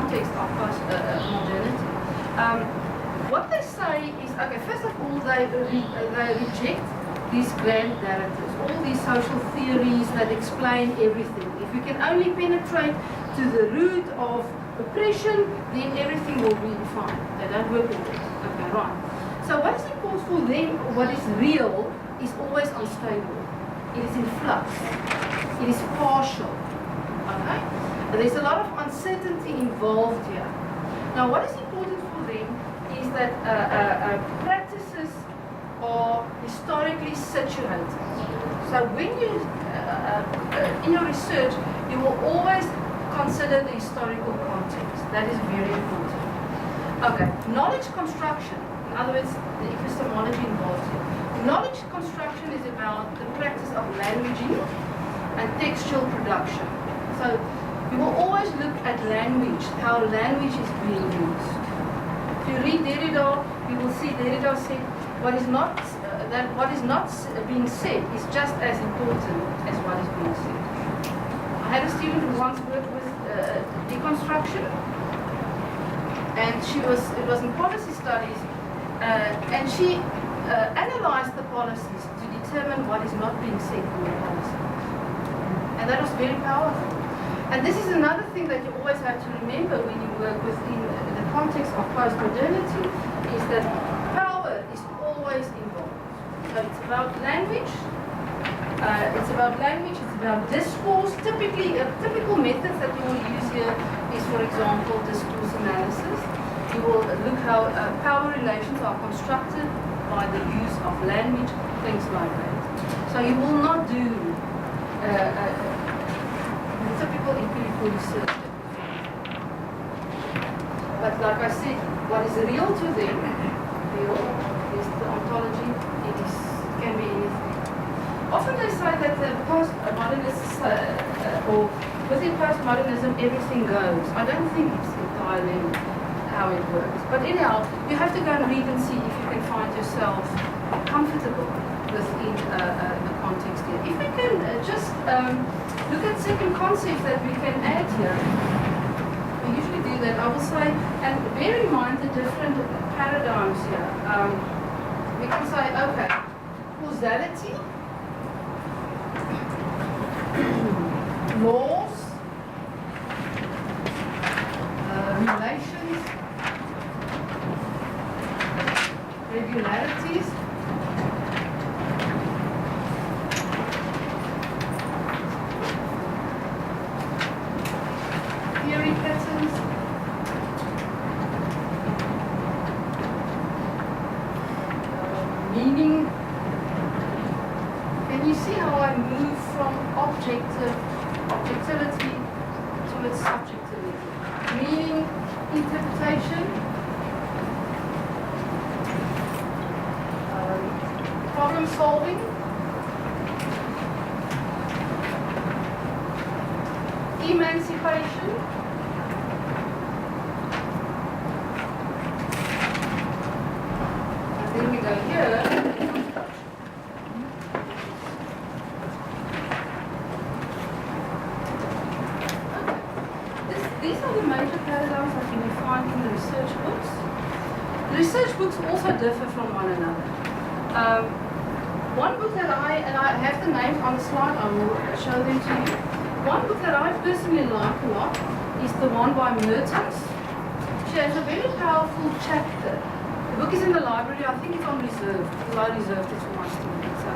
context of post-modernity. What they say is, okay, first of all, they reject these grand narratives, all these social theories that explain everything. If you can only penetrate to the root of oppression, then everything will be fine. They don't work with it. Okay, right. So what is important for them, what is real, is always unstable. It is in flux. It is partial. Okay? And there's a lot of uncertainty involved here. Now, what is important for them is that practices are historically situated. So when you, in your research, you will always consider the historical context. That is very important. Okay, knowledge construction, in other words, the epistemology involved here. Knowledge construction is about the practice of languaging and textual production. So you will always look at language, how language is being used. If you read Derrida, you will see Derrida said, what is not being said is just as important as what is being said. I had a student who once worked with deconstruction, and it was in policy studies, and she analyzed the policies to determine what is not being said in the policy. And that was very powerful. And this is another thing that you always have to remember when you work within the context of postmodernity, is that power is always involved. So it's about language, it's about discourse. Typical methods that you will use here is, for example, discourse analysis. You will look how power relations are constructed by the use of language, things like that. So you will not do typical empirical research. But like I said, what is real to them, real, is the ontology. It can be anything. Often they say that the postmodernists, or within postmodernism, everything goes. I don't think it's entirely how it works. But anyhow, you have to go and read and see if you can find yourself comfortable within the context here. If we can just look at second concepts that we can add here. We usually do that. I will say, and bear in mind the different paradigms here. We can say, okay, causality, laws, relations, regularities, theory patterns, meaning. Can you see how I move from objectivity towards subjectivity? Meaning, interpretation, problem solving, emancipation, and then we go here. These are the major paradigms that you will find in the research books. The research books also differ from one another. One book that I have the names on the slide, I will show them to you. One book that I personally like a lot is the one by Mertens. She has a very powerful chapter. The book is in the library, I think it's on reserve, because I reserved it for my students, so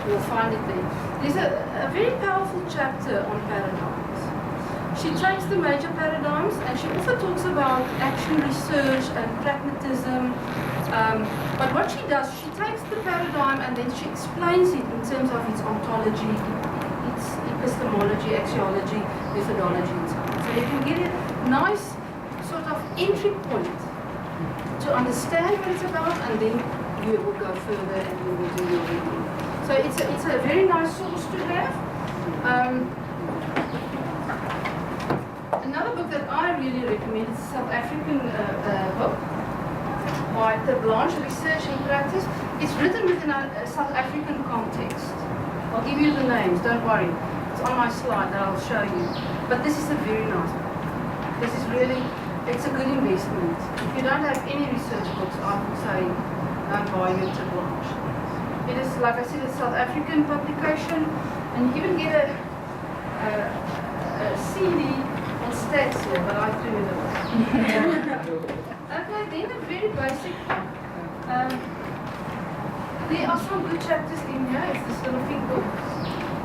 you'll find it there. There's a very powerful chapter on paradigms. She takes the major paradigms, and she also talks about action research and pragmatism. But what she does, she takes the paradigm and then she explains it in terms of its ontology, its epistemology, axiology, methodology, and so on. So you can get a nice sort of entry point to understand what it's about, and then you will go further and you will do your reading. So it's a very nice source to have. Another book that I really recommend is a South African book by the Blanche, Research and Practice. It's written within a South African context. I'll give you the names, don't worry. It's on my slide that I'll show you. But this is a very nice book. This is really it's a good investment. If you don't have any research books, I would say don't buy your Blanche. It is, like I said, a South African publication, and you even get a CD on stats here, but I threw it away. Okay, then a very basic book. There are some good chapters in here. It's the Philippine book.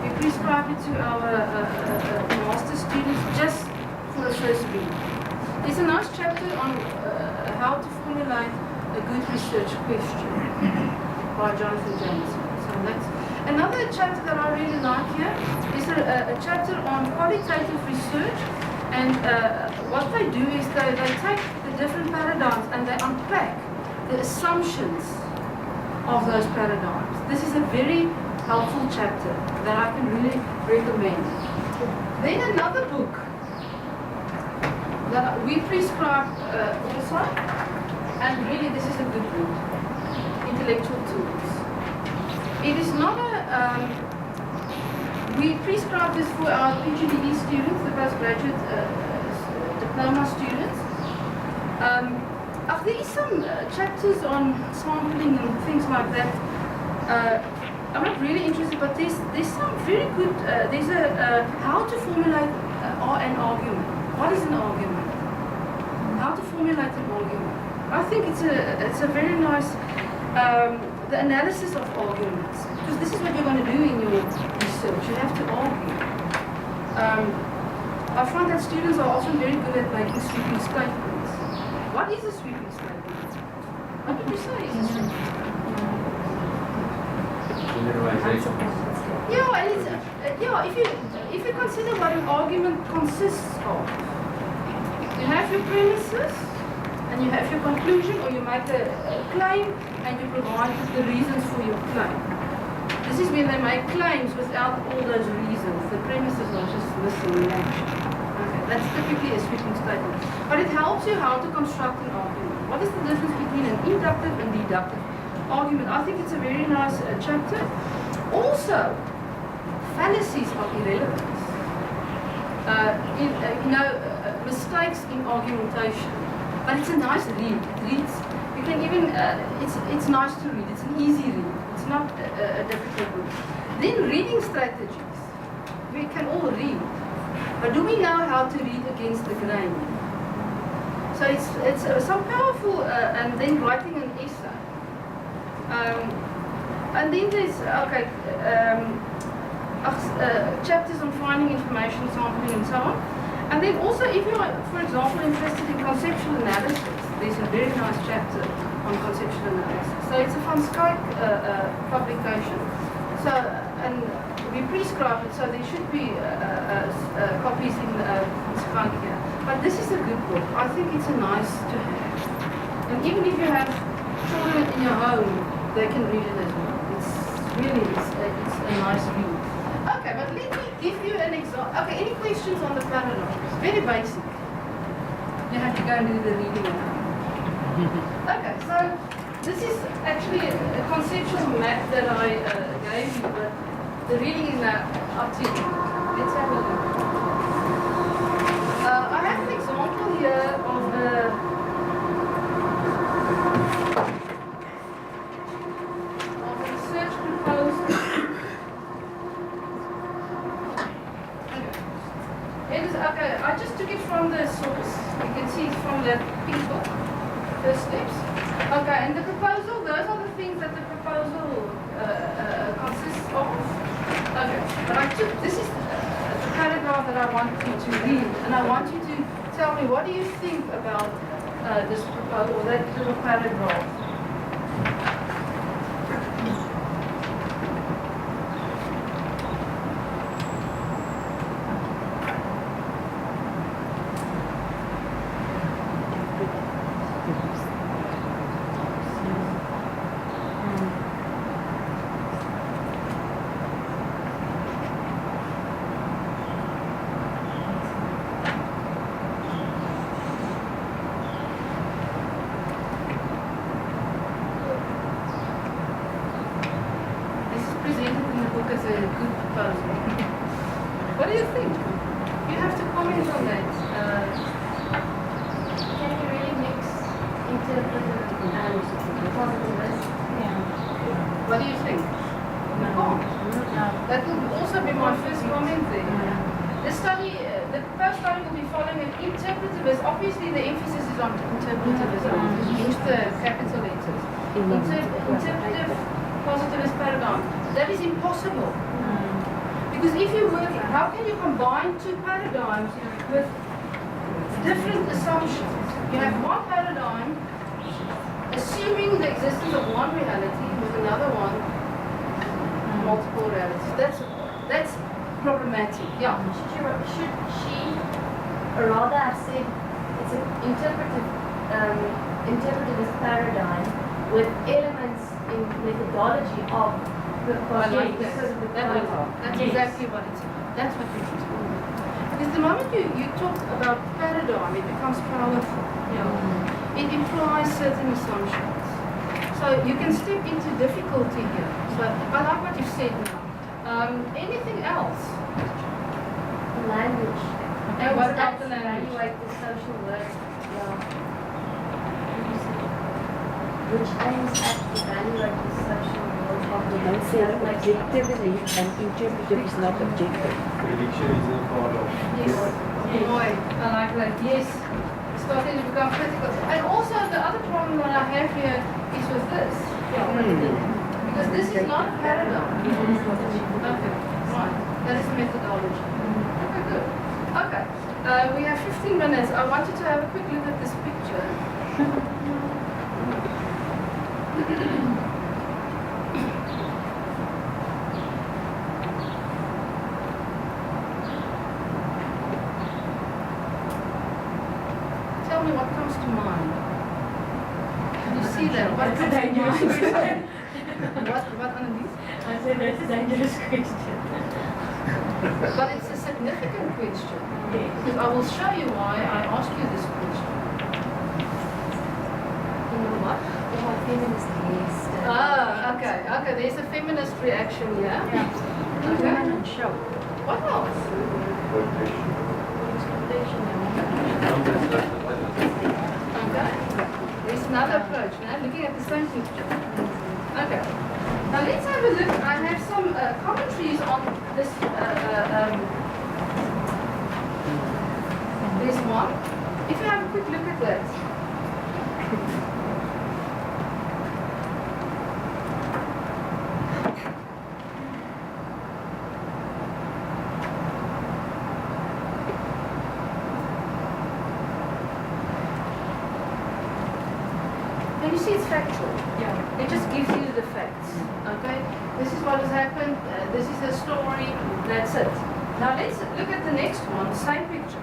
We prescribe it to our master students just for the first read. There's a nice chapter on how to formulate a good research question by Jonathan Jameson. So that's another chapter that I really like here. Is a chapter on qualitative research, and what they do is they take the different paradigms and they unpack the assumptions of those paradigms. This is a very helpful chapter that I can really recommend. Then another book that we prescribe also, and really this is a good book, Intellectual Tools. It is not a, we prescribe this for our PhD students, the postgraduate diploma students. There is some chapters on sampling and things like that. I'm not really interested, but there's some very good, there's a how to formulate an argument. What is an argument? How to formulate an argument. I think it's a very nice, the analysis of arguments, because this is what you're going to do in your research. You have to argue. I find that students are often very good at making sweeping statements. What is a sweeping statement? What did you say is a sweeping statement? Generalization. Yeah, and it's, if you consider what an argument consists of, you have your premises, and you have your conclusion, or you make a claim, and you provide the reasons for your claim. This is when they make claims without all those reasons. The premises are just missing in action. Okay, that's typically a sweeping statement. But it helps you how to construct an argument. What is the difference between an inductive and deductive argument? I think it's a very nice chapter. Also, fallacies of irrelevance. Mistakes in argumentation. But it's a nice read. It reads. You can even. It's nice to read. It's an easy read. It's not a difficult book. Then reading strategies. We can all read, but do we know how to read against the grain? So it's so powerful. And then writing an essay. And then there's chapters on finding information, sampling, and so on. And then also, if you're, for example, interested in conceptual analysis, there's a very nice chapter on conceptual analysis. So it's a Van Skyke publication. So, and we prescribe it, so there should be copies in Van Skyke here. But this is a good book. I think it's a nice to have. And even if you have children in your home, they can read it as well. It's really, it's a nice read. Okay, but let me give you an example. Okay, any questions on the paradigms? Very basic. You have to go and do the reading now. Okay, so this is actually a conceptual map that I gave you, but the reading is now up to you. Let's have a look. I have an example here of a research proposal. Okay, I just took it from the source. You can see it's from the pink book, first steps. Okay, and the proposal, those are the things that the proposal consists of. Okay, but I took, this is the paragraph that I want you to read, and I want you to tell me what do you think about this proposal, or that little paragraph. interpretive and positivist. What do you think? You can't. That will also be my first comment there. The study, the first study will be following an interpretivist. Obviously, the emphasis is on interpretivism. Use the capital letters. Interpretive positivist paradigm. That is impossible. Because if you work, how can you combine two paradigms with different assumptions? You have one paradigm assuming the existence of one reality with another one multiple realities. That's problematic. Yeah. Should she rather have said it's an interpretivist paradigm with elements in methodology of the That's exactly what it's. That's what it is. Because the moment you talk about paradigm, it becomes powerful. It implies certain assumptions. So you can step into difficulty here. So I like what you said now. Anything else? Language. And what about the language? Evaluate the social work. Which aims at evaluate the social work of the Objectivity and interpretive is not objective. Prediction is a part of. Yes. Boy, I like that. Yes. It's starting to become critical. And also the other problem that I have here is with this. Because this is not a paradigm. Okay. Right. That is a methodology. Okay, good. Okay. We have 15 minutes. I want you to have a quick look at this picture. Tell me what comes to mind. Can you see that? What comes to mind? What underneath? I said that's a dangerous question. But it's a significant question. Because I will show you why I asked you this question. You know what? They have feminist list. Ah, okay. Okay, there's a feminist reaction here. Okay. Show. What else? Okay. There's another approach now, looking at the same picture. Okay. Now let's have a look. I have some commentaries on this. There's one. If you have a quick look at that. Can you see it's factual? Yeah. It just gives you the facts. Okay? This is what has happened. This is the story. That's it. Now let's look at the next one. Same picture.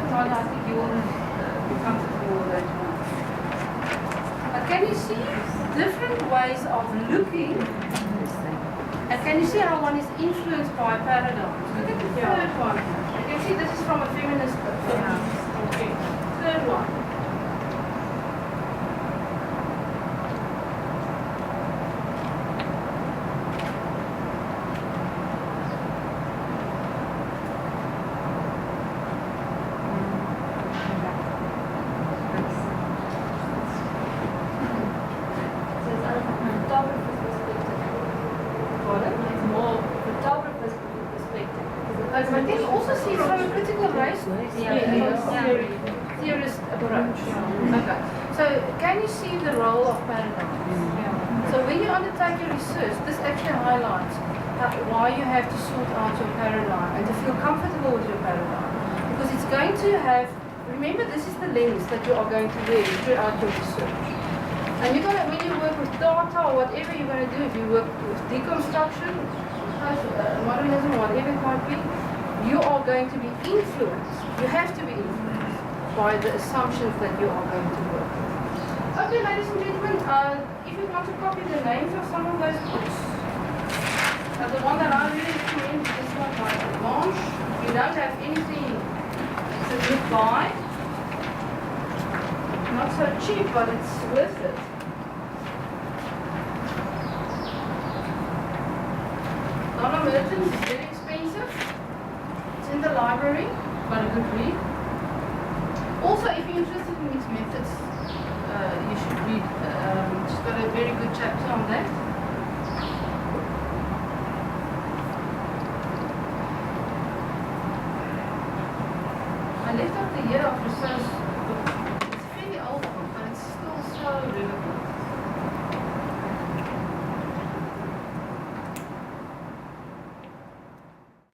Todd, I think you will be comfortable with that one. Can you see different ways of looking? And can you see how one is influenced by paradigms? Look at the third one. You can see this is from a feminist perspective. Okay. Third one. But can you also see from a critical race theorist approach? Okay. So can you see the role of paradigms? So when you undertake your research, this actually highlights why you have to sort out your paradigm and to feel comfortable with your paradigm. Because it's going to have, remember this is the lens that you are going to wear throughout your research. And you're gonna, when you work with data or whatever you're going to do, if you work with deconstruction, modernism, whatever it might be, you are going to be influenced. You have to be influenced by the assumptions that you are going to work with. Okay, ladies and gentlemen, if you want to copy the names of some of those books, the one that I really recommend is this one by Blanche. You don't have anything, it's a good buy. Not so cheap, but it's worth it. Donna Mertens is very expensive. It's in the library, but a good read. Also, if you're interested in mixed methods, you should read. She's got a very good chapter on that. I left out the year of Rousseau's book. It's a fairly old book, but it's still so relevant.